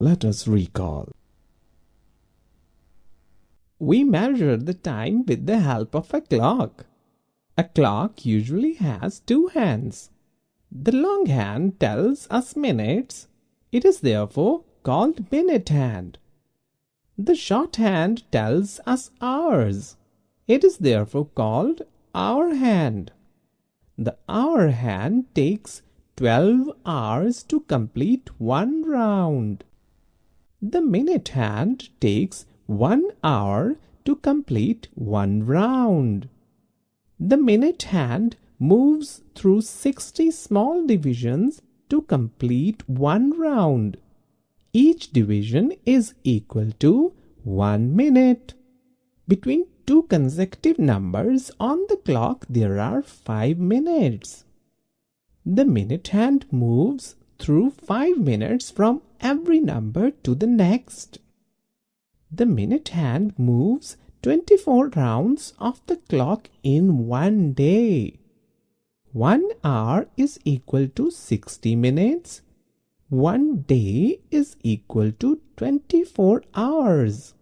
Let us recall. We measure the time with the help of a clock. A clock usually has two hands. The long hand tells us minutes. It is therefore called minute hand. The short hand tells us hours. It is therefore called hour hand. The hour hand takes 12 hours to complete one round. The minute hand takes 1 hour to complete one round. The minute hand moves through 60 small divisions to complete one round. Each division is equal to 1 minute. Between two consecutive numbers on the clock there are 5 minutes. The minute hand moves through 5 minutes from every number to the next. The minute hand moves 24 rounds of the clock in one day. 1 hour is equal to 60 minutes. One day is equal to 24 hours.